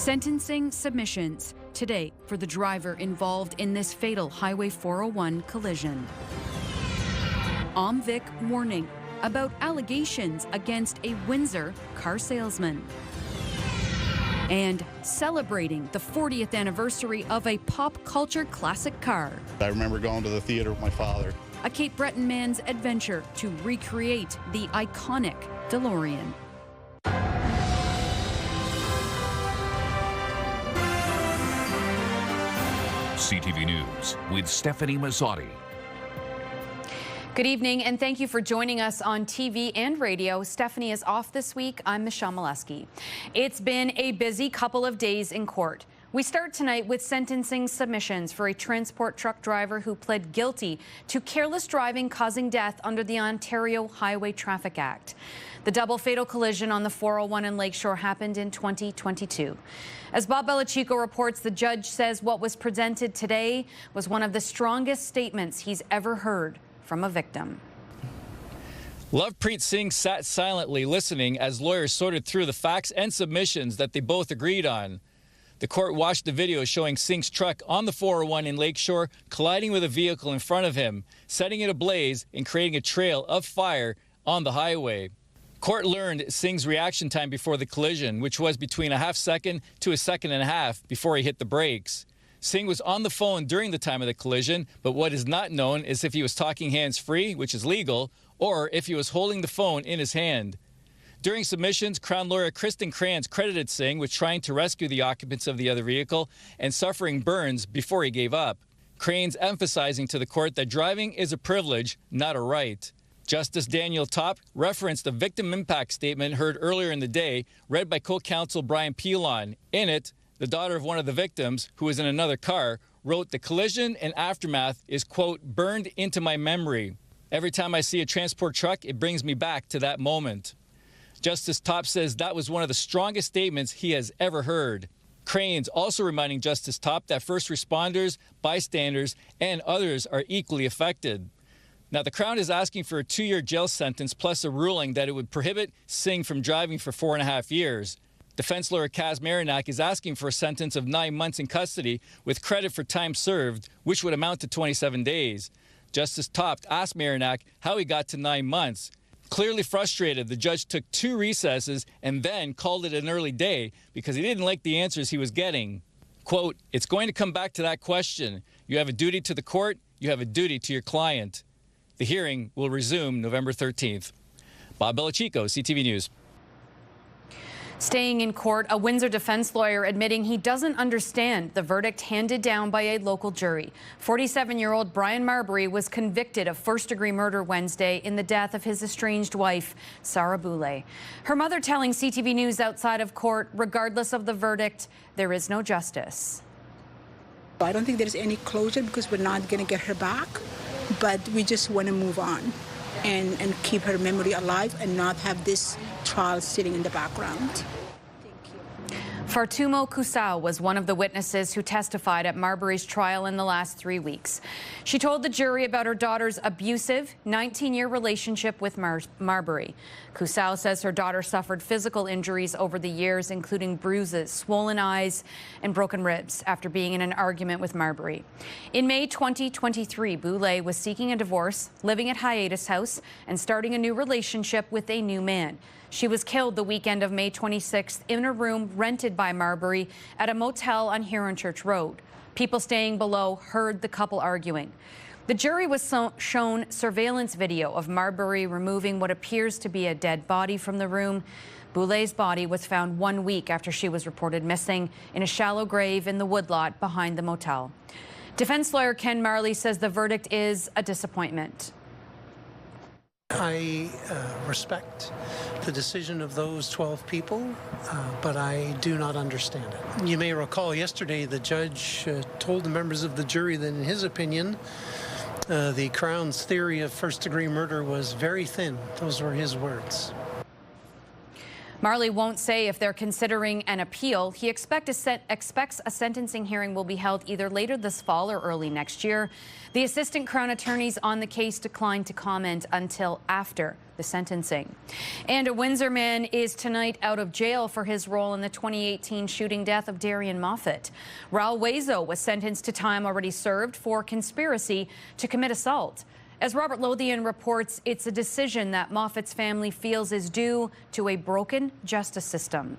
Sentencing submissions today for the driver involved in this fatal Highway 401 collision. OMVIC warning about allegations against a Windsor car salesman. And celebrating the 40th anniversary of a pop culture classic car. I remember going to the theater with my father. A Cape Breton man's adventure to recreate the iconic DeLorean. CTV News with Stephanie Mazzotti. Good evening, and thank you for joining us on TV and radio. Stephanie is off this week. I'm Michelle Maluske. It's been a busy couple of days in court. We start tonight with sentencing submissions for a transport truck driver who pled guilty to careless driving causing death under the Ontario Highway Traffic Act. The double fatal collision on the 401 in Lakeshore happened in 2022. As Bob Belichico reports, the judge says what was presented today was one of the strongest statements he's ever heard from a victim. Lovepreet Singh sat silently listening as lawyers sorted through the facts and submissions that they both agreed on. The court watched the video showing Singh's truck on the 401 in Lakeshore colliding with a vehicle in front of him, setting it ablaze and creating a trail of fire on the highway. Court learned Singh's reaction time before the collision, which was between a half second to a second and a half before he hit the brakes. Singh was on the phone during the time of the collision, but what is not known is if he was talking hands-free, which is legal, or if he was holding the phone in his hand. During submissions, Crown lawyer Kristen Kranz credited Singh with trying to rescue the occupants of the other vehicle and suffering burns before he gave up. Kranz emphasizing to the court that driving is a privilege, not a right. Justice Daniel Topp referenced a victim impact statement heard earlier in the day, read by co-counsel Brian Pilon. In it, the daughter of one of the victims, who was in another car, wrote, "The collision and aftermath is, quote, burned into my memory. Every time I see a transport truck, it brings me back to that moment." Justice Topp says that was one of the strongest statements he has ever heard. Kranz also reminding Justice Topp that first responders, bystanders, and others are equally affected. Now, the Crown is asking for a 2-year jail sentence plus a ruling that it would prohibit Singh from driving for 4.5 years. Defense lawyer Kaz Marinak is asking for a sentence of 9 months in custody with credit for time served, which would amount to 27 days. Justice Topp asked Marinak how he got to 9 months. Clearly frustrated, the judge took 2 recesses and then called it an early day because he didn't like the answers he was getting. Quote, "It's going to come back to that question. You have a duty to the court. You have a duty to your client." The hearing will resume November 13th. Bob Belichico, CTV News. Staying in court, a Windsor defense lawyer admitting he doesn't understand the verdict handed down by a local jury. 47-year-old Brian Marbury was convicted of first-degree murder Wednesday in the death of his estranged wife, Sarah Boulay. Her mother telling CTV News outside of court, regardless of the verdict, there is no justice. I don't think there's any closure because we're not going to get her back, but we just want to move on and keep her memory alive and not have this trial sitting in the background. Fartumo Kusau was one of the witnesses who testified at Marbury's trial in the last 3 weeks. She told the jury about her daughter's abusive 19-year relationship with Marbury. Kusau says her daughter suffered physical injuries over the years, including bruises, swollen eyes, and broken ribs after being in an argument with Marbury. In May 2023, Boulay was seeking a divorce, living at Hiatus House, and starting a new relationship with a new man. She was killed the weekend of May 26th in a room rented by Marbury at a motel on Huron Church Road. People staying below heard the couple arguing. The jury was shown surveillance video of Marbury removing what appears to be a dead body from the room. Boulay's body was found 1 week after she was reported missing in a shallow grave in the woodlot behind the motel. Defense lawyer Ken Marley says the verdict is a disappointment. I respect the decision of those 12 people, but I do not understand it. You may recall yesterday the judge told the members of the jury that in his opinion, the Crown's theory of first-degree murder was very thin. Those were his words. Marley won't say if they're considering an appeal. He expects a sentencing hearing will be held either later this fall or early next year. The assistant Crown attorneys on the case declined to comment until after the sentencing. And a Windsor man is tonight out of jail for his role in the 2018 shooting death of Darian Moffat. Raul Hueso was sentenced to time already served for conspiracy to commit assault. As Robert Lothian reports, it's a decision that Moffat's family feels is due to a broken justice system.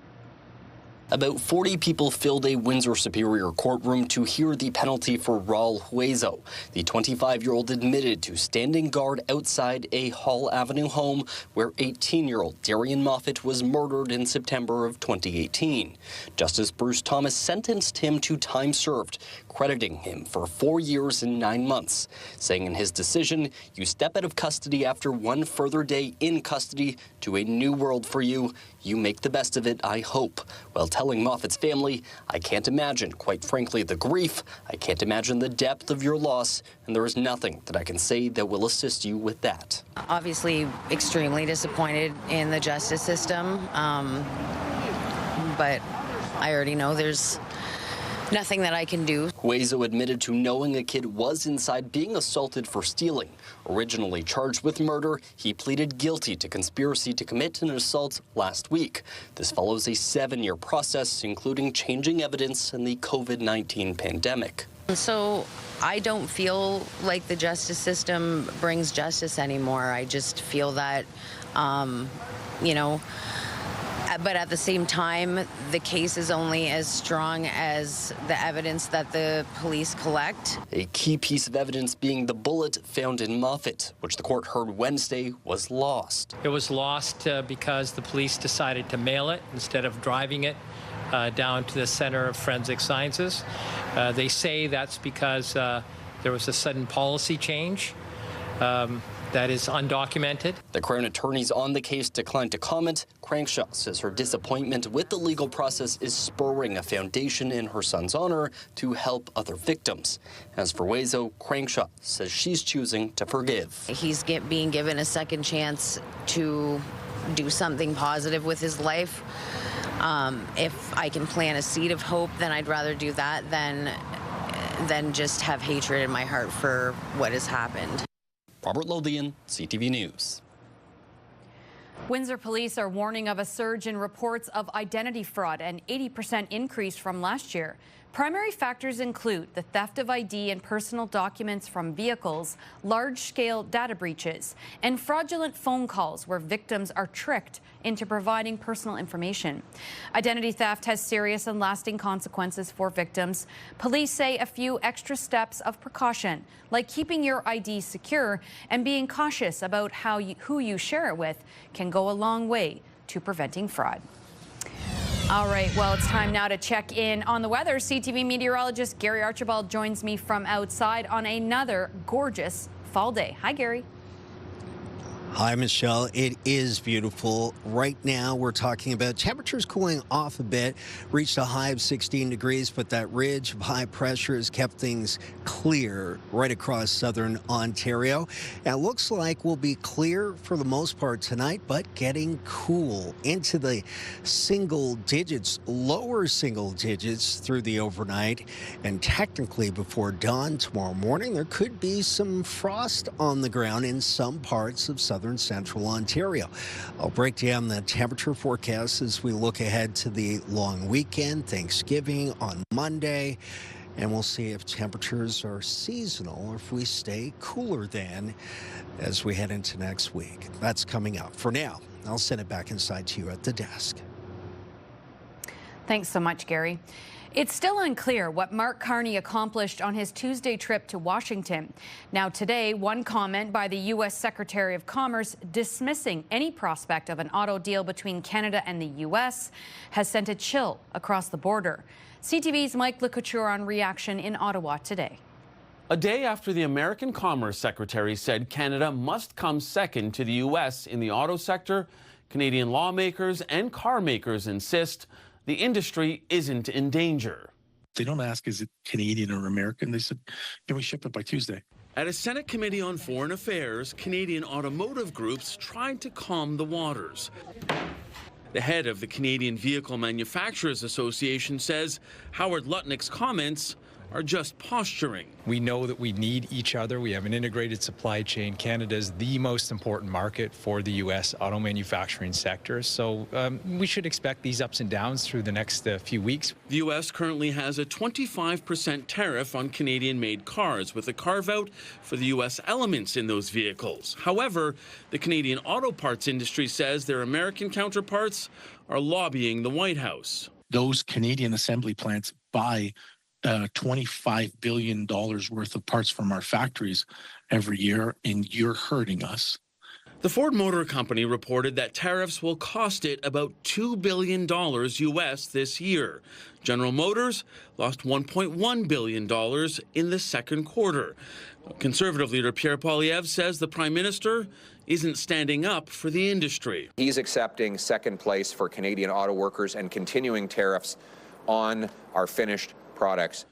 About 40 people filled a Windsor Superior courtroom to hear the penalty for Raul Hueso. The 25-year-old admitted to standing guard outside a Hall Avenue home where 18-year-old Darian Moffat was murdered in September of 2018. Justice Bruce Thomas sentenced him to time served, crediting him for 4 years and 9 months, saying in his decision, "You step out of custody after one further day in custody to a new world for you. You make the best of it, I hope," while telling Moffat's family, "I can't imagine, quite frankly, the grief. I can't imagine the depth of your loss, and there is nothing that I can say that will assist you with that." Obviously, extremely disappointed in the justice system, but I already know there's nothing that I can do. Hueso admitted to knowing a kid was inside being assaulted for stealing. Originally charged with murder, he pleaded guilty to conspiracy to commit an assault last week. This follows a 7-year process, including changing evidence in the COVID-19 pandemic. So I don't feel like the justice system brings justice anymore. I just feel that, but at the same time, the case is only as strong as the evidence that the police collect. A key piece of evidence being the bullet found in Moffat, which the court heard Wednesday was lost. It was lost because the police decided to mail it instead of driving it down to the Center of Forensic Sciences. They say that's because there was a sudden policy change. That is undocumented. The Crown attorneys on the case declined to comment. Crankshaw says her disappointment with the legal process is spurring a foundation in her son's honor to help other victims. As for Hueso, Crankshaw says she's choosing to forgive. He's being given a second chance to do something positive with his life. If I can plant a seed of hope, then I'd rather do that than just have hatred in my heart for what has happened. Robert Lothian, CTV News. Windsor police are warning of a surge in reports of identity fraud, an 80% increase from last year. Primary factors include the theft of ID and personal documents from vehicles, large-scale data breaches, and fraudulent phone calls where victims are tricked into providing personal information. Identity theft has serious and lasting consequences for victims. Police say a few extra steps of precaution, like keeping your ID secure and being cautious about who you share it with, can go a long way to preventing fraud. All right, well, it's time now to check in on the weather. CTV meteorologist Gary Archibald joins me from outside on another gorgeous fall day. Hi, Gary. Hi, Michelle. It is beautiful. Right now, we're talking about temperatures cooling off a bit, reached a high of 16 degrees, but that ridge of high pressure has kept things clear right across southern Ontario. Now, it looks like we'll be clear for the most part tonight, but getting cool into the single digits, lower single digits through the overnight. And technically, before dawn tomorrow morning, there could be some frost on the ground in some parts of southern central Ontario. I'll break down the temperature forecast as we look ahead to the long weekend, Thanksgiving on Monday, and we'll see if temperatures are seasonal or if we stay cooler than as we head into next week. That's coming up. For now, I'll send it back inside to you at the desk. Thanks so much, Gary. It's still unclear what Mark Carney accomplished on his Tuesday trip to Washington. Now today, one comment by the U.S. Secretary of Commerce dismissing any prospect of an auto deal between Canada and the U.S. has sent a chill across the border. CTV's Mike LeCouture on reaction in Ottawa today. A day after the American Commerce Secretary said Canada must come second to the U.S. in the auto sector, Canadian lawmakers and car makers insist the industry isn't in danger. They don't ask, is it Canadian or American? They said, can we ship it by Tuesday? At a Senate Committee on Foreign Affairs, Canadian automotive groups tried to calm the waters. The head of the Canadian Vehicle Manufacturers Association says Howard Lutnick's comments are just posturing. We know that we need each other. We have an integrated supply chain. Canada is the most important market for the U.S. auto manufacturing sector. So we should expect these ups and downs through the next few weeks. The U.S. currently has a 25% tariff on Canadian-made cars, with a carve-out for the U.S. elements in those vehicles. However, the Canadian auto parts industry says their American counterparts are lobbying the White House. Those Canadian assembly plants buy $25 billion worth of parts from our factories every year, and you're hurting us. The Ford Motor Company reported that tariffs will cost it about $2 billion U.S. this year. General Motors lost $1.1 billion in the second quarter. Conservative leader Pierre Poilievre says the Prime Minister isn't standing up for the industry. He's accepting second place for Canadian auto workers and continuing tariffs on our finished products.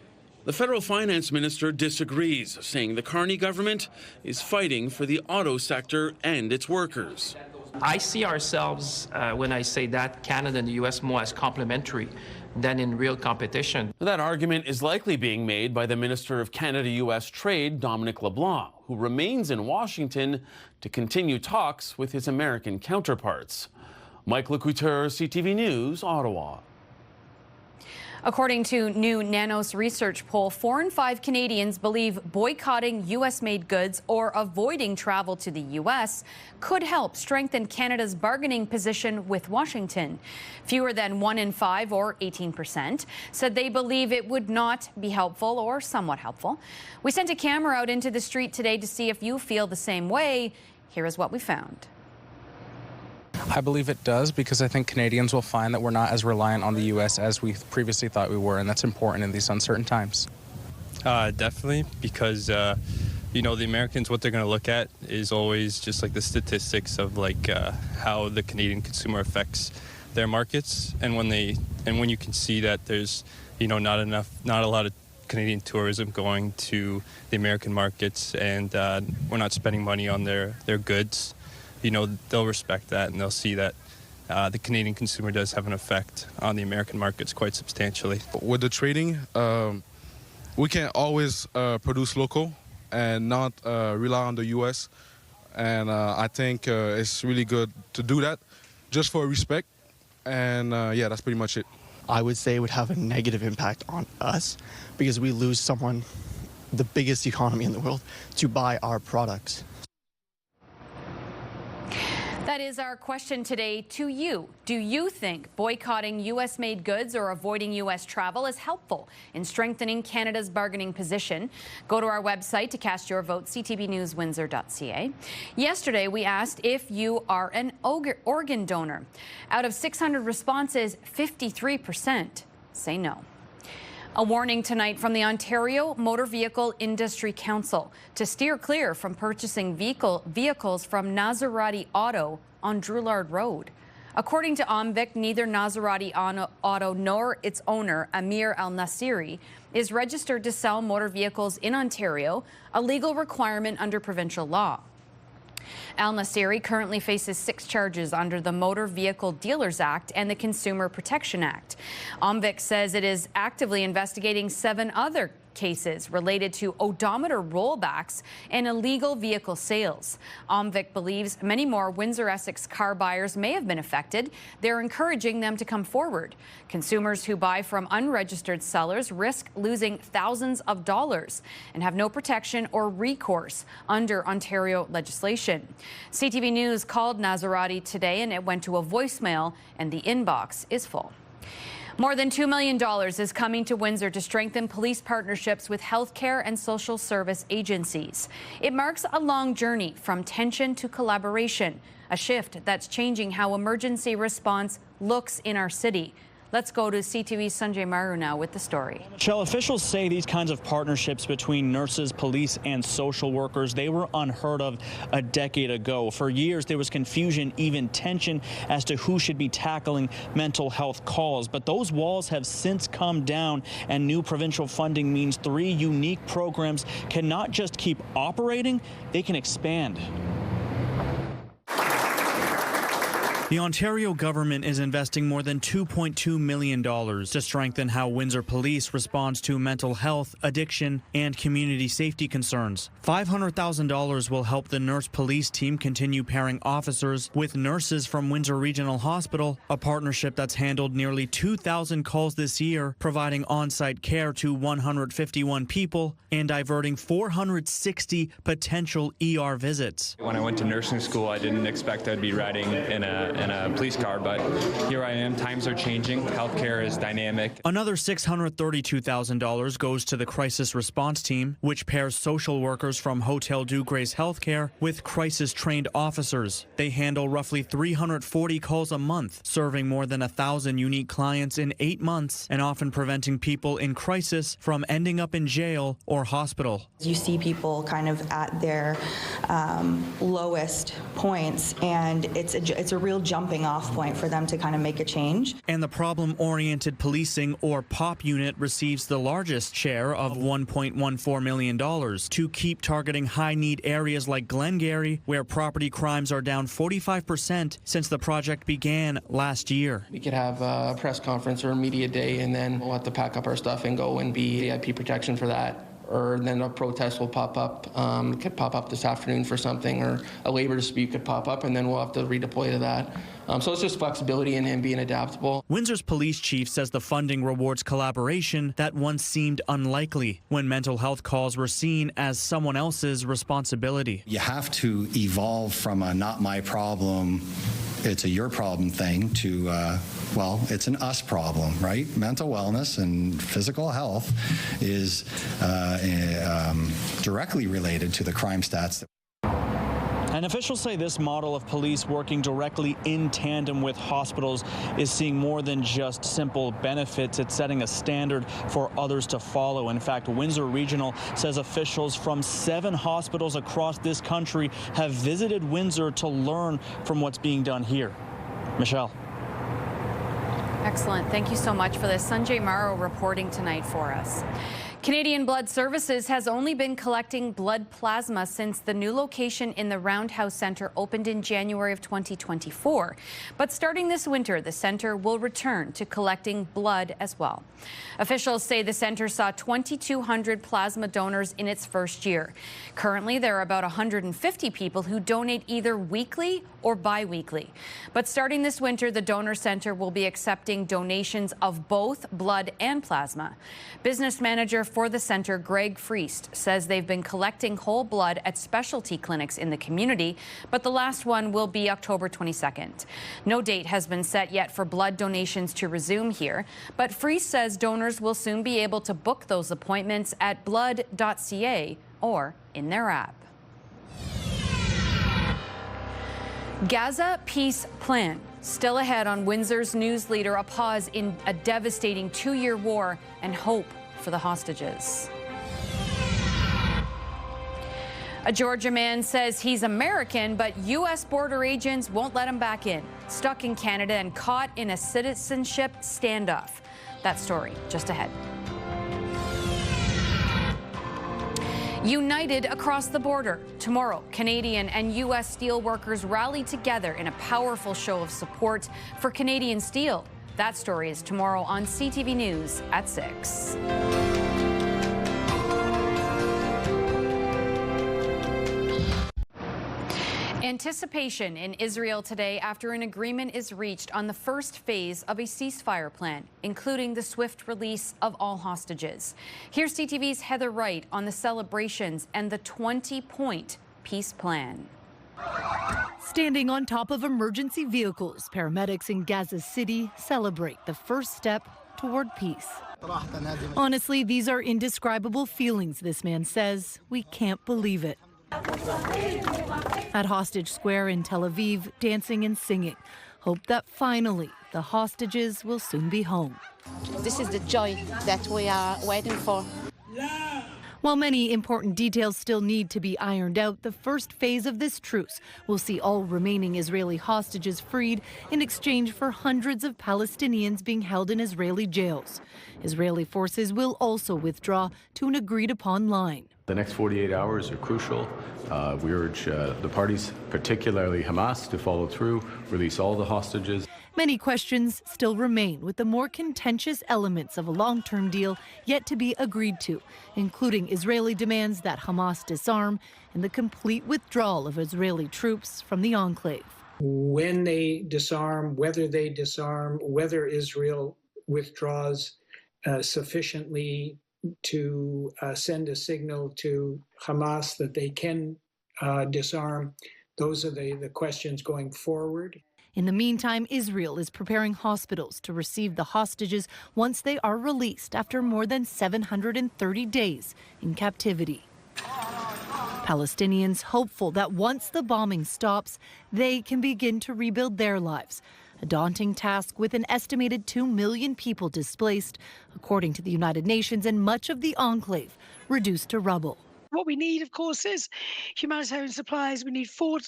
The federal finance minister disagrees, saying the Carney government is fighting for the auto sector and its workers. I see ourselves, when I say that, Canada and the U.S. more as complementary than in real competition. That argument is likely being made by the Minister of Canada-U.S. Trade, Dominic LeBlanc, who remains in Washington to continue talks with his American counterparts. Mike Lecouteur, CTV News, Ottawa. According to new Nanos research poll, 4 in 5 Canadians believe boycotting U.S.-made goods or avoiding travel to the U.S. could help strengthen Canada's bargaining position with Washington. Fewer than 1 in 5, or 18%, said they believe it would not be helpful or somewhat helpful. We sent a camera out into the street today to see if you feel the same way. Here is what we found. I believe it does, because I think Canadians will find that we're not as reliant on the U.S. as we previously thought we were, and that's important in these uncertain times. Definitely, because you know, the Americans, what they're going to look at is always just like the statistics of like how the Canadian consumer affects their markets, and when you can see that there's, you know, not a lot of Canadian tourism going to the American markets, and we're not spending money on their goods. You know, they'll respect that, and they'll see that the Canadian consumer does have an effect on the American markets quite substantially. With the trading, we can always produce local and not rely on the U.S. And I think it's really good to do that just for respect. And yeah, that's pretty much it. I would say it would have a negative impact on us because we lose someone, the biggest economy in the world, to buy our products. That is our question today to you. Do you think boycotting U.S.-made goods or avoiding U.S. travel is helpful in strengthening Canada's bargaining position? Go to our website to cast your vote, ctvnewswindsor.ca. Yesterday, we asked if you are an organ donor. Out of 600 responses, 53% say no. A warning tonight from the Ontario Motor Vehicle Industry Council to steer clear from purchasing vehicles from Nazarati Auto on Drouillard Road. According to OMVIC, neither Nazarati Auto nor its owner, Amir Al-Nasiri, is registered to sell motor vehicles in Ontario, a legal requirement under provincial law. Al-Nasiri currently faces 6 charges under the Motor Vehicle Dealers Act and the Consumer Protection Act. OMVIC says it is actively investigating 7 other cases related to odometer rollbacks and illegal vehicle sales. OMVIC believes many more Windsor-Essex car buyers may have been affected. They're encouraging them to come forward. Consumers who buy from unregistered sellers risk losing thousands of dollars and have no protection or recourse under Ontario legislation. CTV News called Nazarati today, and it went to a voicemail, and the inbox is full. More than $2 million is coming to Windsor to strengthen police partnerships with healthcare and social service agencies. It marks a long journey from tension to collaboration, a shift that's changing how emergency response looks in our city. Let's go to CTV's Sanjay Maru now with the story. Michelle, officials say these kinds of partnerships between nurses, police, and social workers, they were unheard of a decade ago. For years, there was confusion, even tension, as to who should be tackling mental health calls. But those walls have since come down, and new provincial funding means 3 unique programs can not just keep operating, they can expand. The Ontario government is investing more than $2.2 million to strengthen how Windsor Police responds to mental health, addiction, and community safety concerns. $500,000 will help the nurse police team continue pairing officers with nurses from Windsor Regional Hospital, a partnership that's handled nearly 2,000 calls this year, providing on-site care to 151 people and diverting 460 potential ER visits. When I went to nursing school, I didn't expect I'd be riding in a police car, but here I am. Times are changing. Healthcare is dynamic. Another $632,000 goes to the crisis response team, which pairs social workers from Hotel Dieu Grace Healthcare with crisis-trained officers. They handle roughly 340 calls a month, serving more than 1,000 unique clients in 8 months, and often preventing people in crisis from ending up in jail or hospital. You see people kind of at their lowest points, and it's a real jumping off point for them to kind of make a change. And the problem-oriented policing, or POP unit, receives the largest share of $1.14 million to keep targeting high-need areas like Glengarry, where property crimes are down 45% since the project began last year. We could have a press conference or a media day, and then we'll have to pack up our stuff and go and be VIP protection for that. Or then a protest will pop up. It could pop up this afternoon for something, or a labor dispute could pop up, and then we'll have to redeploy to that. So it's just flexibility and being adaptable. Windsor's police chief says the funding rewards collaboration that once seemed unlikely when mental health calls were seen as someone else's responsibility. You have to evolve from a not my problem, it's a your problem thing to, well, it's an us problem, right? Mental wellness and physical health is directly related to the crime stats. And officials say this model of police working directly in tandem with hospitals is seeing more than just simple benefits. It's setting a standard for others to follow. In fact, Windsor Regional says officials from 7 hospitals across this country have visited Windsor to learn from what's being done here. Michelle. Excellent. Thank you so much for this. Sanjay Morrow reporting tonight for us. Canadian Blood Services has only been collecting blood plasma since the new location in the Roundhouse Centre opened in January of 2024. But starting this winter, the centre will return to collecting blood as well. Officials say the centre saw 2,200 plasma donors in its first year. Currently, there are about 150 people who donate either weekly or bi-weekly. But starting this winter, the donor centre will be accepting donations of both blood and plasma. Business manager for the centre, Greg Friest, says they've been collecting whole blood at specialty clinics in the community, but the last one will be October 22nd. No date has been set yet for blood donations to resume here, but Friest says donors will soon be able to book those appointments at blood.ca or in their app. Gaza peace plan. Still ahead on Windsor's news leader, a pause in a devastating 2-year war and hope for the hostages. A Georgia man says he's American, but U.S. border agents won't let him back in. Stuck in Canada and caught in a citizenship standoff. That story just ahead. United across the border. Tomorrow, Canadian and U.S. steel workers rally together in a powerful show of support for Canadian steel. That story is tomorrow on CTV News at 6. Anticipation in Israel today after an agreement is reached on the first phase of a ceasefire plan, including the swift release of all hostages. Here's CTV's Heather Wright on the celebrations and the 20-point peace plan. Standing on top of emergency vehicles, paramedics in Gaza City celebrate the first step toward peace. Honestly, these are indescribable feelings, this man says. We can't believe it. At Hostage Square in Tel Aviv, dancing and singing. Hope that finally the hostages will soon be home. This is the joy that we are waiting for. While many important details still need to be ironed out, the first phase of this truce will see all remaining Israeli hostages freed in exchange for hundreds of Palestinians being held in Israeli jails. Israeli forces will also withdraw to an agreed-upon line. The next 48 hours are crucial. We urge the parties, particularly Hamas, to follow through, release all the hostages. Many questions still remain, with the more contentious elements of a long-term deal yet to be agreed to, including Israeli demands that Hamas disarm and the complete withdrawal of Israeli troops from the enclave. When they disarm, whether Israel withdraws sufficiently to send a signal to Hamas that they can disarm, those are the questions going forward. In the meantime, Israel is preparing hospitals to receive the hostages once they are released after more than 730 days in captivity. Palestinians hopeful that once the bombing stops, they can begin to rebuild their lives. A daunting task with an estimated 2 million people displaced, according to the United Nations, and much of the enclave reduced to rubble. What we need, of course, is humanitarian supplies. We need food,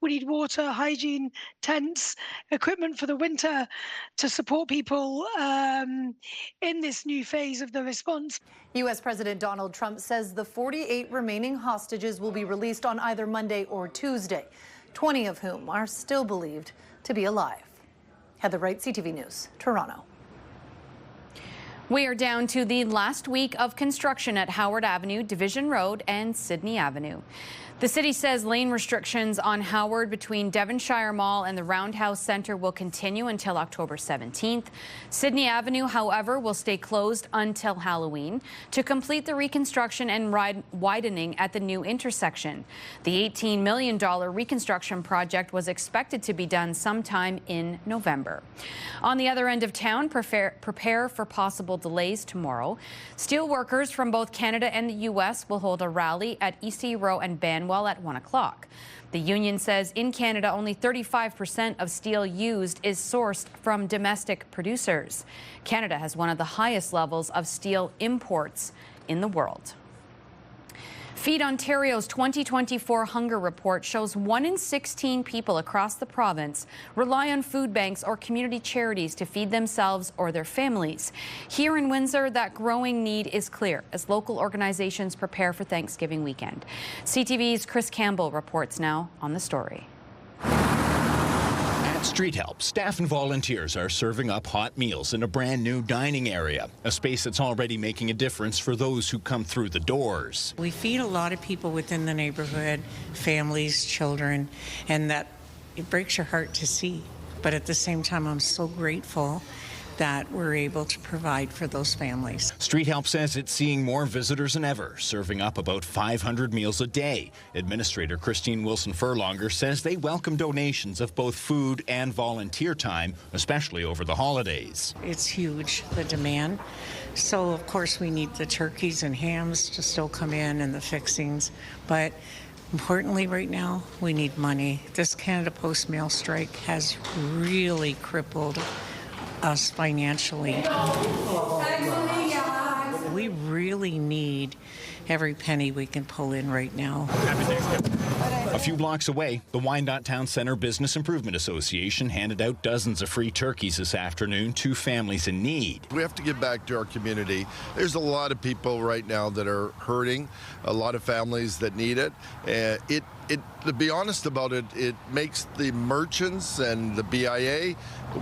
we need water, hygiene, tents, equipment for the winter to support people in this new phase of the response. U.S. President Donald Trump says the 48 remaining hostages will be released on either Monday or Tuesday, 20 of whom are still believed to be alive. Heather Wright, CTV News, Toronto. We are down to the last week of construction at Howard Avenue, Division Road, and Sydney Avenue. The city says lane restrictions on Howard between Devonshire Mall and the Roundhouse Centre will continue until October 17th. Sydney Avenue, however, will stay closed until Halloween to complete the reconstruction and widening at the new intersection. The $18 million reconstruction project was expected to be done sometime in November. On the other end of town, prepare for possible delays tomorrow. Steelworkers from both Canada and the U.S. will hold a rally at Eastie Row and Banwell at 1 o'clock. The union says in Canada, only 35% of steel used is sourced from domestic producers. Canada has one of the highest levels of steel imports in the world. Feed Ontario's 2024 hunger report shows 1 in 16 people across the province rely on food banks or community charities to feed themselves or their families. Here in Windsor, that growing need is clear as local organizations prepare for Thanksgiving weekend. CTV's Chris Campbell reports now on the story. At Street Help, staff and volunteers are serving up hot meals in a brand new dining area, a space that's already making a difference for those who come through the doors. We feed a lot of people within the neighborhood, families, children, and that it breaks your heart to see. But at the same time, I'm so grateful that we're able to provide for those families. Street Help says it's seeing more visitors than ever, serving up about 500 meals a day. Administrator Christine Wilson-Furlonger says they welcome donations of both food and volunteer time, especially over the holidays. It's huge, the demand. So, of course, we need the turkeys and hams to still come in and the fixings. But importantly, right now, we need money. This Canada Post mail strike has really crippled us financially. We really need every penny we can pull in right now. A few blocks away, the Wyandotte Town Centre Business Improvement Association handed out dozens of free turkeys this afternoon to families in need. We have to give back to our community. There's a lot of people right now that are hurting, a lot of families that need it. To be honest about it, it makes the merchants and the BIA,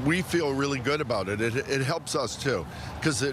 we feel really good about it. It helps us too, because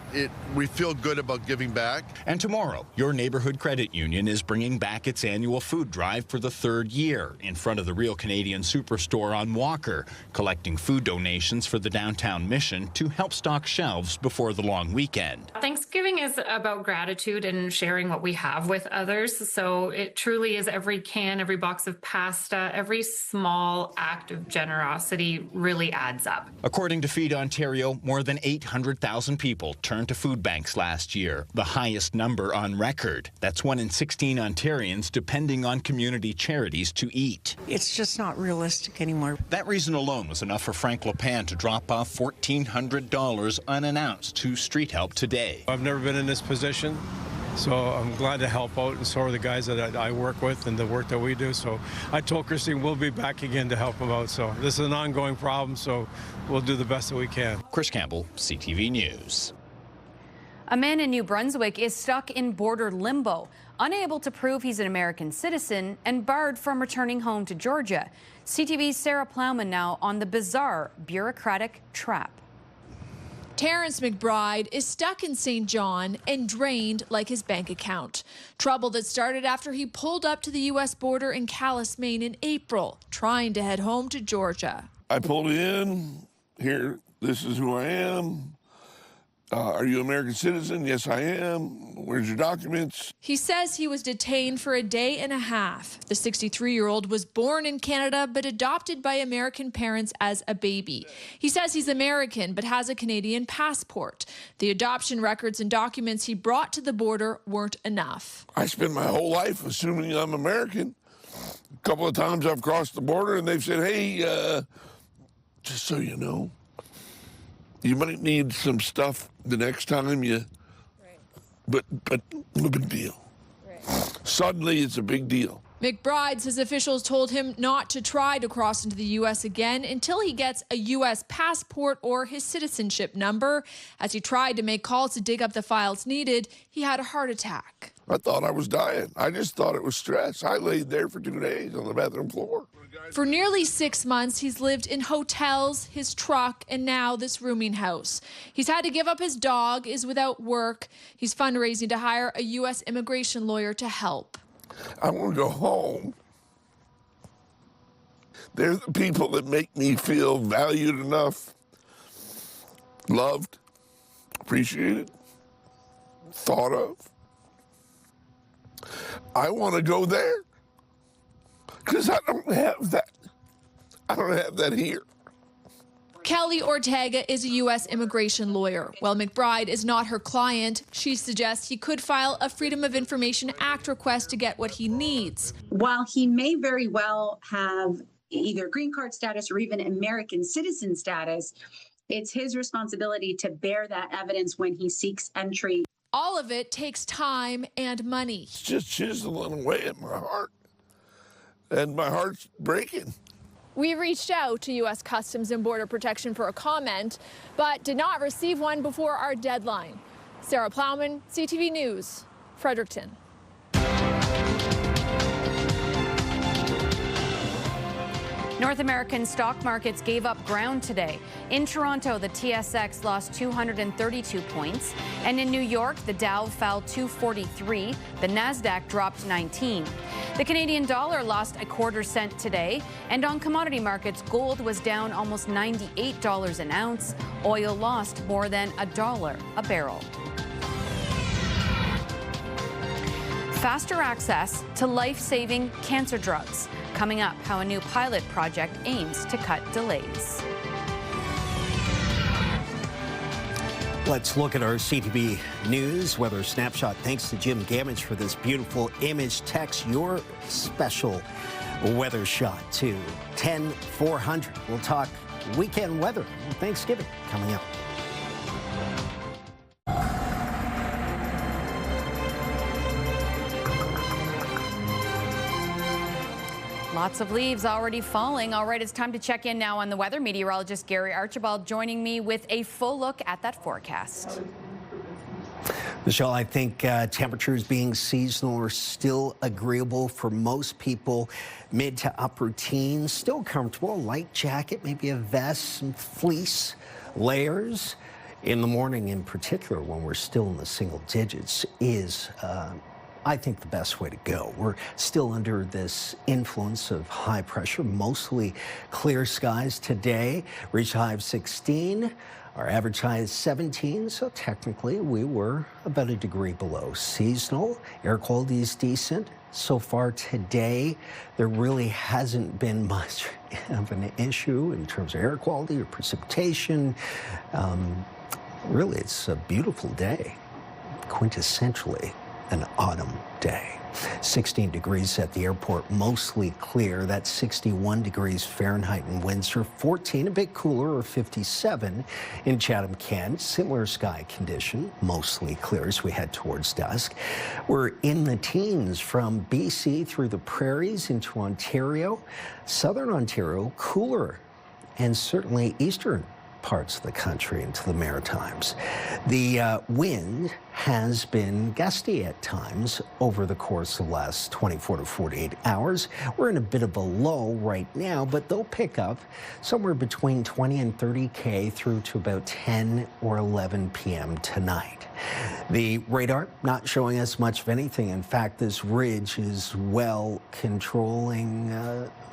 we feel good about giving back. And tomorrow, your neighborhood credit union is bringing back its annual food drive for the 3rd year in front of the Real Canadian Superstore on Walker, collecting food donations for the downtown mission to help stock shelves before the long weekend. Thanksgiving is about gratitude and sharing what we have with others. So it truly is every can, every box of pasta, every small act of generosity really adds up. According to Feed Ontario, more than 800,000 people turned to food banks last year, the highest number on record. That's 1 in 16 Ontarians depending on community charities to eat. It's just not realistic anymore. That reason alone was enough for Frank Lepan to drop off $1,400 unannounced to Street Help today. I've never been in this position. So I'm glad to help out, and so are the guys that I work with and the work that we do. So I told Christine we'll be back again to help them out. So this is an ongoing problem, so we'll do the best that we can. Chris Campbell, CTV News. A man in New Brunswick is stuck in border limbo, unable to prove he's an American citizen and barred from returning home to Georgia. CTV's Sarah Plowman now on the bizarre bureaucratic trap. Terrence McBride is stuck in St. John and drained like his bank account. Trouble that started after he pulled up to the U.S. border in Calais, Maine in April, trying to head home to Georgia. I pulled in. Here, this is who I am. Are you an American citizen? Yes, I am. Where's your documents? He says he was detained for a day and a half. The 63-year-old was born in Canada but adopted by American parents as a baby. He says he's American but has a Canadian passport. The adoption records and documents he brought to the border weren't enough. I spent my whole life assuming I'm American. A couple of times I've crossed the border and they've said, hey, just so you know, you might need some stuff the next time you, but no big deal. Suddenly it's a big deal. McBride says officials told him not to try to cross into the U.S. again until he gets a U.S. passport or his citizenship number. As he tried to make calls to dig up the files needed, he had a heart attack. I thought I was dying. I just thought it was stress. I laid there for 2 days on the bathroom floor. For nearly 6 months, he's lived in hotels, his truck, and now this rooming house. He's had to give up his dog, is without work. He's fundraising to hire a U.S. immigration lawyer to help. I want to go home. They're the people that make me feel valued enough, loved, appreciated, thought of. I want to go there because I don't have that. I don't have that here. Kelly Ortega is a U.S. immigration lawyer. While McBride is not her client, she suggests he could file a Freedom of Information Act request to get what he needs. While he may very well have either green card status or even American citizen status, it's his responsibility to bear that evidence when he seeks entry. All of it takes time and money. It's just chiseling away at my heart, and my heart's breaking. We reached out to U.S. Customs and Border Protection for a comment, but did not receive one before our deadline. Sarah Plowman, CTV News, Fredericton. North American stock markets gave up ground today. In Toronto, the TSX lost 232 points, and in New York, the Dow fell 243. The Nasdaq dropped 19. The Canadian dollar lost a quarter cent today, and on commodity markets, gold was down almost $98 an ounce. Oil lost more than $1 a barrel. Faster access to life-saving cancer drugs. Coming up, how a new pilot project aims to cut delays. Let's look at our CTV News weather snapshot. Thanks to Jim Gamage for this beautiful image. Text your special weather shot to 10400. We'll talk weekend weather and Thanksgiving coming up. Lots of leaves already falling. All right, it's time to check in now on the weather. Meteorologist Gary Archibald joining me with a full look at that forecast. Michelle, I think temperatures being seasonal are still agreeable for most people. Mid to upper teens, still comfortable. Light jacket, maybe a vest, some fleece layers. In the morning in particular, when we're still in the single digits, is I think the best way to go. We're still under this influence of high pressure, mostly clear skies today. Reached a high of 16. Our average high is 17, so technically we were about a degree below seasonal. Air quality is decent. So far today, there really hasn't been much of an issue in terms of air quality or precipitation. Really, it's a beautiful day, quintessentially an autumn day. 16 degrees at the airport, mostly clear. That's 61 degrees Fahrenheit in Windsor, 14, a bit cooler, or 57 in Chatham-Kent. Similar sky condition, mostly clear as we head towards dusk. We're in the teens from BC through the prairies into Ontario. Southern Ontario, cooler, and certainly eastern parts of the country into the Maritimes. The wind has been gusty at times over the course of the last 24 to 48 hours. We're in a bit of a low right now, but they'll pick up somewhere between 20 and 30 km through to about 10 or 11 p.m. tonight. The radar not showing us much of anything. In fact, this ridge is well controlling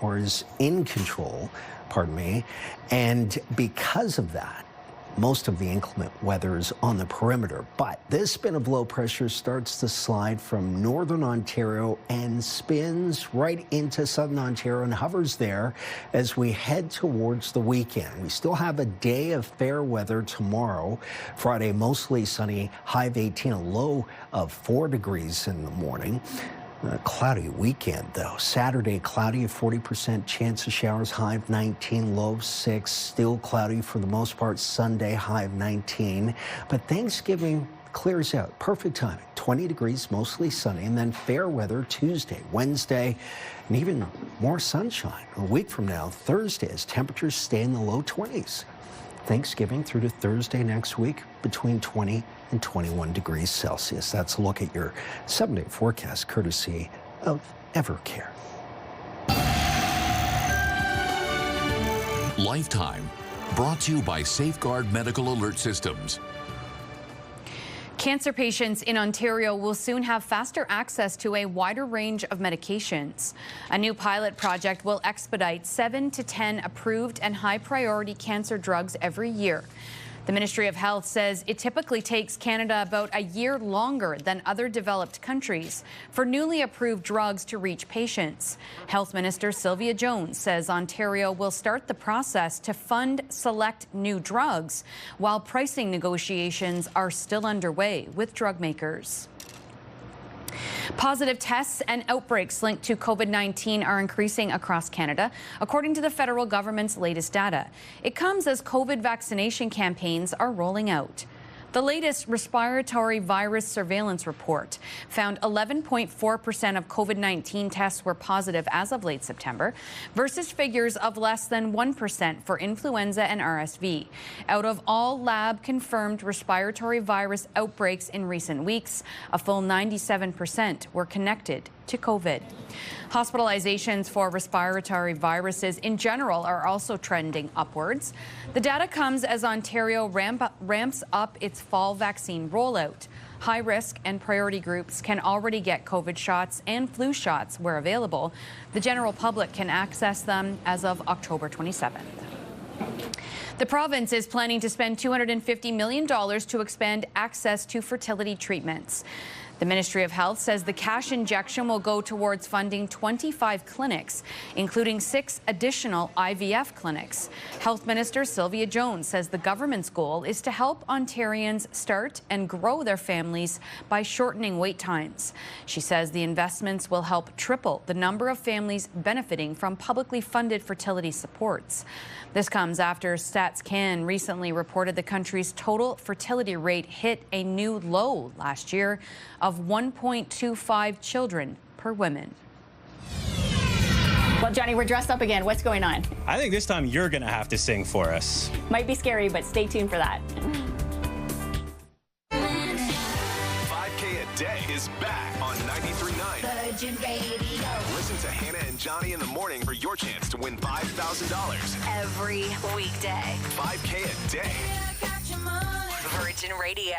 or is in control, pardon me, and because of that, most of the inclement weather is on the perimeter. But this spin of low pressure starts to slide from northern Ontario and spins right into southern Ontario and hovers there as we head towards the weekend. We still have a day of fair weather tomorrow. Friday, mostly sunny, high of 18, a low of 4 degrees in the morning. A cloudy weekend, though. Saturday, cloudy, a 40% chance of showers, high of 19, low of 6. Still cloudy for the most part. Sunday, high of 19. But Thanksgiving clears out. Perfect timing. 20 degrees, mostly sunny. And then fair weather Tuesday, Wednesday, and even more sunshine. A week from now, Thursday, as temperatures stay in the low 20s. Thanksgiving through to Thursday next week, between 20 and 21 degrees Celsius. That's a look at your 7-day forecast, courtesy of Evercare. Lifetime, brought to you by Safeguard Medical Alert Systems. Cancer patients in Ontario will soon have faster access to a wider range of medications. A new pilot project will expedite 7 to 10 approved and high-priority cancer drugs every year. The Ministry of Health says it typically takes Canada about a year longer than other developed countries for newly approved drugs to reach patients. Health Minister Sylvia Jones says Ontario will start the process to fund select new drugs, while pricing negotiations are still underway with drug makers. Positive tests and outbreaks linked to COVID-19 are increasing across Canada, according to the federal government's latest data. It comes as COVID vaccination campaigns are rolling out. The latest respiratory virus surveillance report found 11.4% of COVID-19 tests were positive as of late September, versus figures of less than 1% for influenza and RSV. Out of all lab-confirmed respiratory virus outbreaks in recent weeks, a full 97% were connected to COVID. Hospitalizations for respiratory viruses in general are also trending upwards. The data comes as Ontario ramps up its fall vaccine rollout. High-risk and priority groups can already get COVID shots and flu shots where available. The general public can access them as of October 27th. The province is planning to spend $250 million to expand access to fertility treatments. The Ministry of Health says the cash injection will go towards funding 25 clinics, including 6 additional IVF clinics. Health Minister Sylvia Jones says the government's goal is to help Ontarians start and grow their families by shortening wait times. She says the investments will help triple the number of families benefiting from publicly funded fertility supports. This comes after StatsCan recently reported the country's total fertility rate hit a new low last year of 1.25 children per woman. Well, Johnny, we're dressed up again. What's going on? I think this time you're going to have to sing for us. Might be scary, but stay tuned for that. 5K a day is back on 93.9 Virgin Radio. Listen to Hannah and Johnny in the morning for your chance to win $5,000 every weekday. 5K a day. Virgin Radio.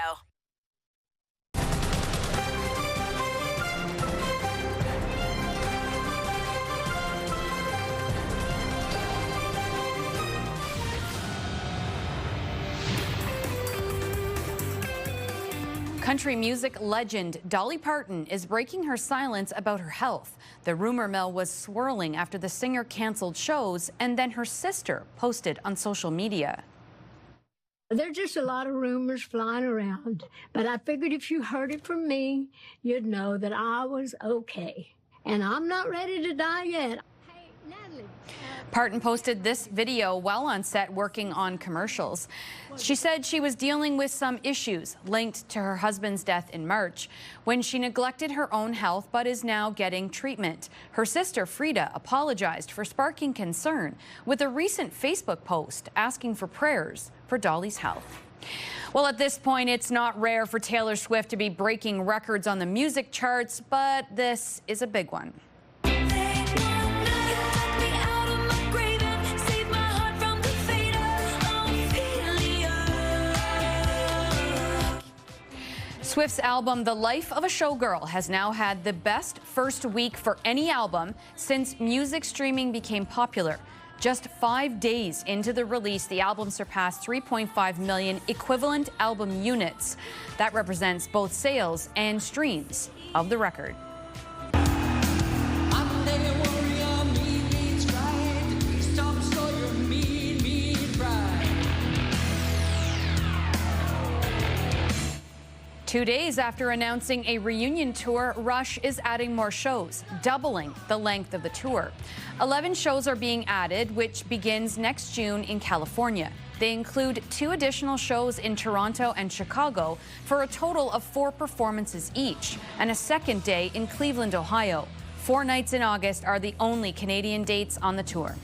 Country music legend Dolly Parton is breaking her silence about her health. The rumor mill was swirling after the singer canceled shows, and then her sister posted on social media. There's just a lot of rumors flying around, but I figured if you heard it from me, you'd know that I was okay. And I'm not ready to die yet. Hey, Natalie. Parton posted this video while on set working on commercials. She said she was dealing with some issues linked to her husband's death in March when she neglected her own health but is now getting treatment. Her sister Frida apologized for sparking concern with a recent Facebook post asking for prayers for Dolly's health. Well, at this point, it's not rare for Taylor Swift to be breaking records on the music charts, but this is a big one. Swift's album, The Life of a Showgirl, has now had the best first week for any album since music streaming became popular. Just 5 days into the release, the album surpassed 3.5 million equivalent album units. That represents both sales and streams of the record. 2 days after announcing a reunion tour, Rush is adding more shows, doubling the length of the tour. 11 shows are being added, which begins next June in California. They include 2 additional shows in Toronto and Chicago for a total of 4 performances each, and a second day in Cleveland, Ohio. 4 nights in August are the only Canadian dates on the tour.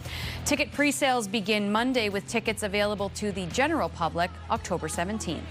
Ticket pre-sales begin Monday with tickets available to the general public October 17th.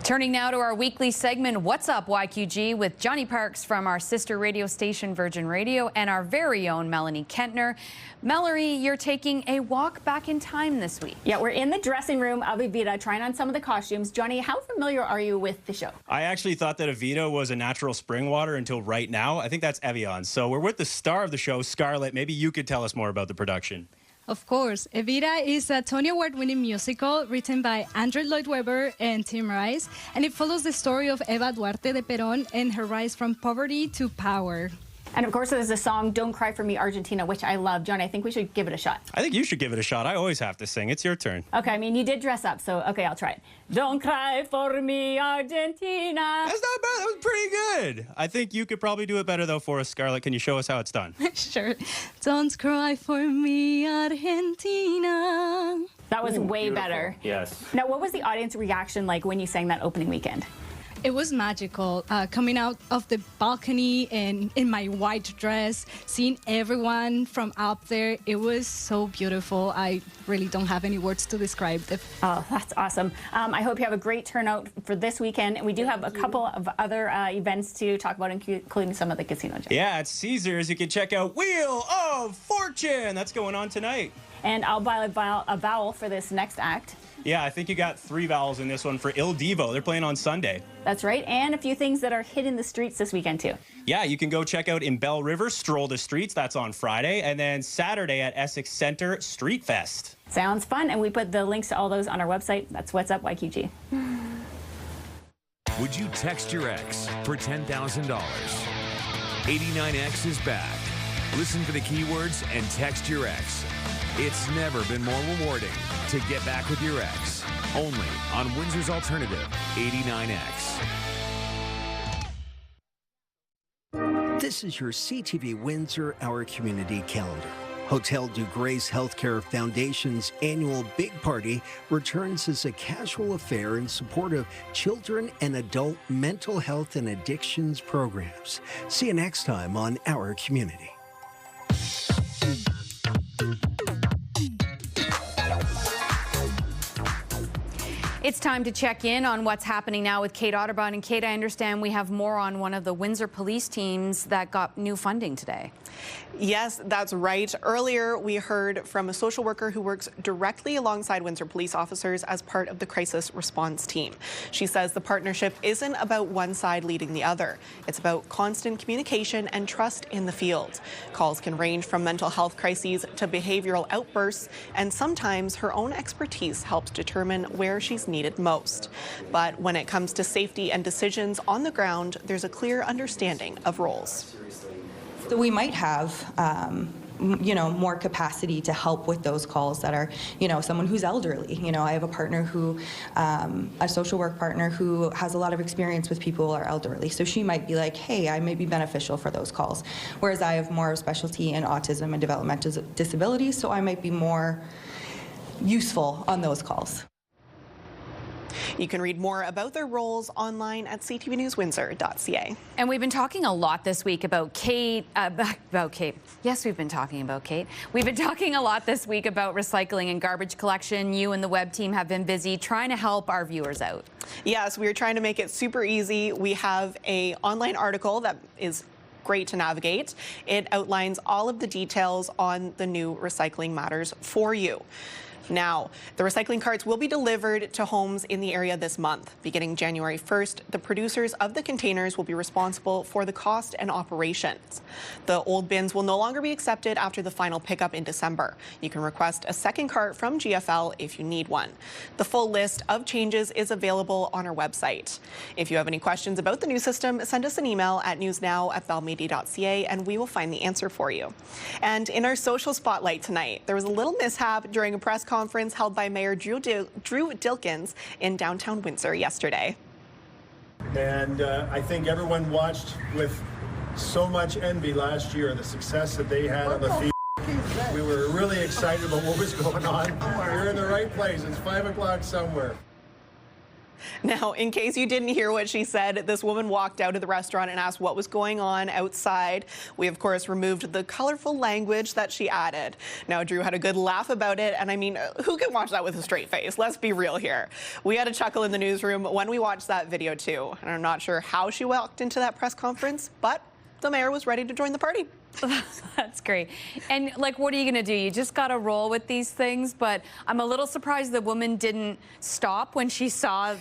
Turning now to our weekly segment, What's Up, YQG, with Johnny Parks from our sister radio station, Virgin Radio, and our very own Melanie Kentner. Mallory, you're taking a walk back in time this week. Yeah, we're in the dressing room of Evita trying on some of the costumes. Johnny, how familiar are you with the show? I actually thought that Evita was a natural spring water until right now. I think that's Evian. So we're with the star of the show, Scarlett. Maybe you could tell us more about the production. Of course. Evita is a Tony Award-winning musical written by Andrew Lloyd Webber and Tim Rice, and it follows the story of Eva Duarte de Perón and her rise from poverty to power. And of course, there's the song Don't Cry for Me, Argentina, which I love. Johnny, I think we should give it a shot. I think you should give it a shot. I always have to sing. It's your turn. Okay, I mean, you did dress up, so okay, I'll try it. Don't cry for me, Argentina. That's not bad. That was pretty good. I think you could probably do it better, though, for us, Scarlett. Can you show us how it's done? Sure. Don't cry for me, Argentina. That was way beautiful. better. Yes. Now, what was the audience reaction like when you sang that opening weekend? It was magical, coming out of the balcony and in my white dress, seeing everyone from up there. It was so beautiful. I really don't have any words to describe it. Oh, that's awesome. I hope you have a great turnout for this weekend. And we do have a couple of other events to talk about, including some of the casino jobs. Yeah, at Caesars, you can check out Wheel of Fortune. That's going on tonight. And I'll buy a vowel for this next act. Yeah, I think you got 3 vowels in this one for Il Divo. They're playing on Sunday. That's right, and a few things that are hitting the streets this weekend, too. Yeah, you can go check out in Bell River, Stroll the Streets. That's on Friday. And then Saturday at Essex Center, Street Fest. Sounds fun, and we put the links to all those on our website. That's What's Up, YQG. Would you text your ex for $10,000? 89X is back. Listen for the keywords and text your ex. It's never been more rewarding to get back with your ex. Only on Windsor's Alternative, 89X. This is your CTV Windsor Our Community Calendar. Hotel du Grace Healthcare Foundation's annual Big Party returns as a casual affair in support of children and adult mental health and addictions programs. See you next time on Our Community. It's time to check in on what's happening now with Kate Otterbot. And Kate, I understand we have more on one of the Windsor police teams that got new funding today. Yes, that's right. Earlier, we heard from a social worker who works directly alongside Windsor police officers as part of the crisis response team. She says the partnership isn't about one side leading the other. It's about constant communication and trust in the field. Calls can range from mental health crises to behavioral outbursts, and sometimes her own expertise helps determine where she's needed most. But when it comes to safety and decisions on the ground, there's a clear understanding of roles. So we might have more capacity to help with those calls that are, someone who's elderly. I have a partner who, a social work partner who has a lot of experience with people who are elderly. So she might be like, hey, I may be beneficial for those calls. Whereas I have more specialty in autism and developmental disabilities, so I might be more useful on those calls. You can read more about their roles online at ctvnewswindsor.ca. And we've been talking a lot this week about Kate. Yes, we've been talking about Kate. We've been talking a lot this week about recycling and garbage collection. You and the web team have been busy trying to help our viewers out. Yes, we are trying to make it super easy. We have an online article that is great to navigate. It outlines all of the details on the new Recycling Matters for you. Now, the recycling carts will be delivered to homes in the area this month. Beginning January 1st, the producers of the containers will be responsible for the cost and operations. The old bins will no longer be accepted after the final pickup in December. You can request a second cart from GFL if you need one. The full list of changes is available on our website. If you have any questions about the new system, send us an email at newsnow@bellmedia.ca and we will find the answer for you. And in our social spotlight tonight, there was a little mishap during a press conference held by Mayor Drew Dilkins in downtown Windsor yesterday. And I think everyone watched with so much envy last year, the success that they had on the field. We were really excited about what was going on. You're in the right place. It's 5 o'clock somewhere. Now, in case you didn't hear what she said, this woman walked out of the restaurant and asked what was going on outside. We, of course, removed the colorful language that she added. Now, Drew had a good laugh about it, and I mean, who can watch that with a straight face? Let's be real here. We had a chuckle in the newsroom when we watched that video, too. And I'm not sure how she walked into that press conference, but the mayor was ready to join the party. That's great. And like, what are you going to do? You just got to roll with these things. But I'm a little surprised the woman didn't stop when she saw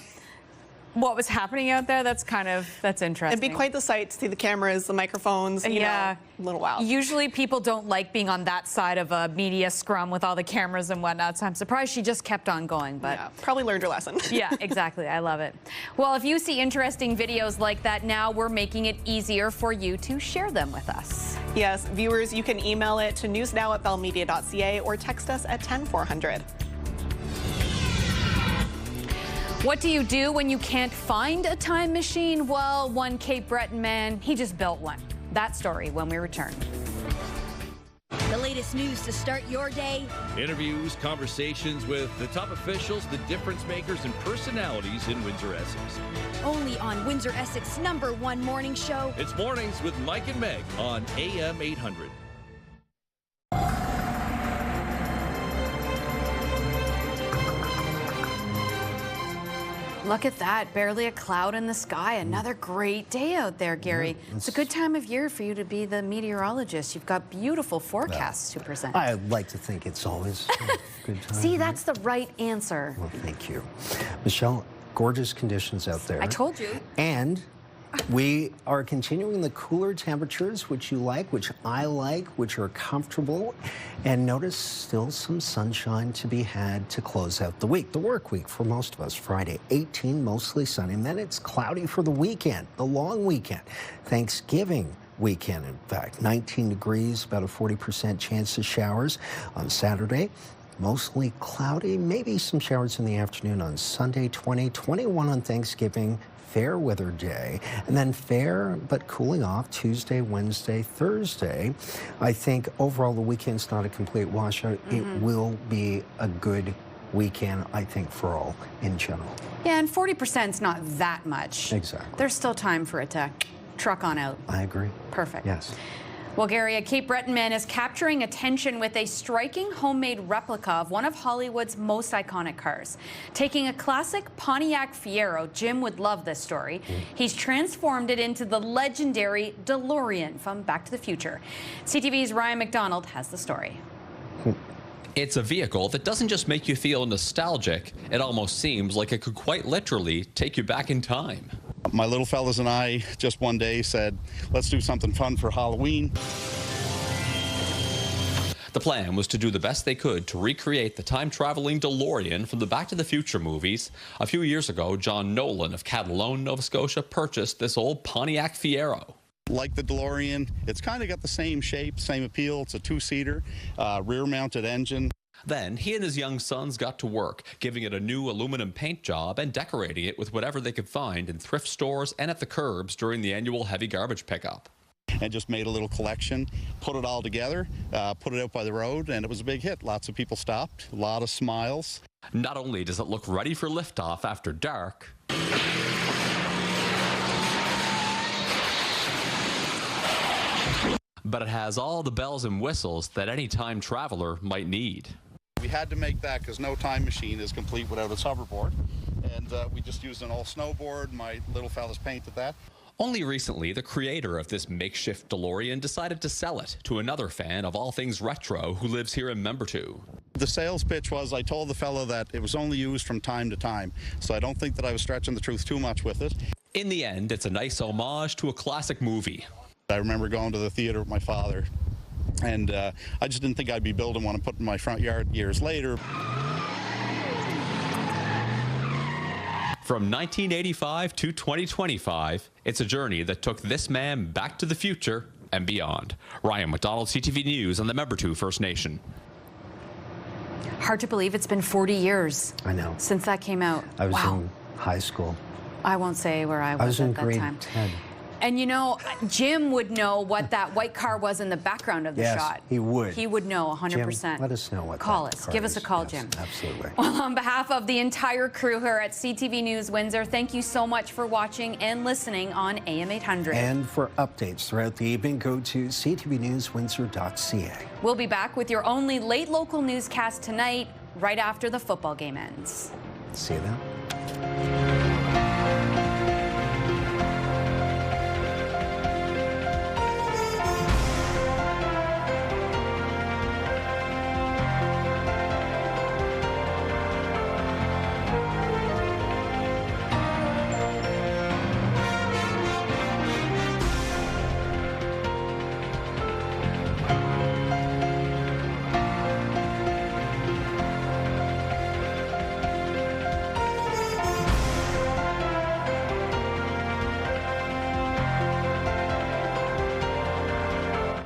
what was happening out there. That's interesting. It'd be quite the sight to see the cameras, the microphones, you know, a little while. Usually people don't like being on that side of a media scrum with all the cameras and whatnot, so I'm surprised she just kept on going. But yeah, probably learned her lesson. Yeah, exactly. I love it. Well, if you see interesting videos like that now, we're making it easier for you to share them with us. Yes, viewers, you can email it to newsnow@bellmedia.ca or text us at 10400. What do you do when you can't find a time machine? Well, one Cape Breton man, he just built one. That story when we return. The latest news to start your day. Interviews, conversations with the top officials, the difference makers, and personalities in Windsor, Essex. Only on Windsor, Essex #1 morning show. It's Mornings with Mike and Meg on AM 800. Look at that, barely a cloud in the sky. Another great day out there, Gary. It's a good time of year for you to be the meteorologist. You've got beautiful forecasts to present. I like to think it's always a good time. See, that's the right answer. Well, thank you. Michelle, gorgeous conditions out there. I told you. And we are continuing the cooler temperatures, which you like, which I like, which are comfortable. And notice still some sunshine to be had to close out the week, the work week for most of us. Friday, 18, mostly sunny. And then it's cloudy for the weekend, the long weekend. Thanksgiving weekend, in fact, 19 degrees, about a 40% chance of showers on Saturday. Mostly cloudy, maybe some showers in the afternoon on Sunday, 20, 21 on Thanksgiving. Fair weather day, and then fair but cooling off Tuesday, Wednesday, Thursday. I think overall the weekend's not a complete washout. It will be a good weekend, I think, for all in general. Yeah, and 40% is not that much. Exactly. There's still time for it to truck on out. I agree. Perfect. Yes. Well, Gary, a Cape Breton man is capturing attention with a striking homemade replica of one of Hollywood's most iconic cars. Taking a classic Pontiac Fiero, Jim would love this story, he's transformed it into the legendary DeLorean from Back to the Future. CTV's Ryan McDonald has the story. It's a vehicle that doesn't just make you feel nostalgic, it almost seems like it could quite literally take you back in time. My little fellas and I just one day said, let's do something fun for Halloween. The plan was to do the best they could to recreate the time-traveling DeLorean from the Back to the Future movies. A few years ago, John Nolan of Catalone, Nova Scotia, purchased this old Pontiac Fiero. Like the DeLorean, it's kind of got the same shape, same appeal. It's a two-seater, rear-mounted engine. Then he and his young sons got to work, giving it a new aluminum paint job and decorating it with whatever they could find in thrift stores and at the curbs during the annual heavy garbage pickup. And just made a little collection, put it all together, put it out by the road, and it was a big hit. Lots of people stopped, a lot of smiles. Not only does it look ready for liftoff after dark, but it has all the bells and whistles that any time traveler might need. We had to make that because no time machine is complete without its hoverboard. And we just used an old snowboard. My little fella's painted that. Only recently, the creator of this makeshift DeLorean decided to sell it to another fan of all things retro who lives here in Membertou. The sales pitch was I told the fellow that it was only used from time to time. So I don't think that I was stretching the truth too much with it. In the end, it's a nice homage to a classic movie. I remember going to the theater with my father, and I just didn't think I'd be building one and put it in my front yard years later. From 1985 to 2025, it's a journey that took this man back to the future and beyond. Ryan McDonald, CTV News on the Membertou First Nation. Hard to believe it's been 40 years. I know. Since that came out. I was wow. in high school. I won't say where I was in at that grade time. 10. And you know, Jim would know what that white car was in the background of the Yes, shot. he would. He would know 100%. Jim, let us know what Call that us. car Give us a is. call, Yes, Jim. Absolutely. Well, on behalf of the entire crew here at CTV News Windsor, thank you so much for watching and listening on AM 800. And for updates throughout the evening, go to ctvnewswindsor.ca. We'll be back with your only late local newscast tonight, right after the football game ends. See you then.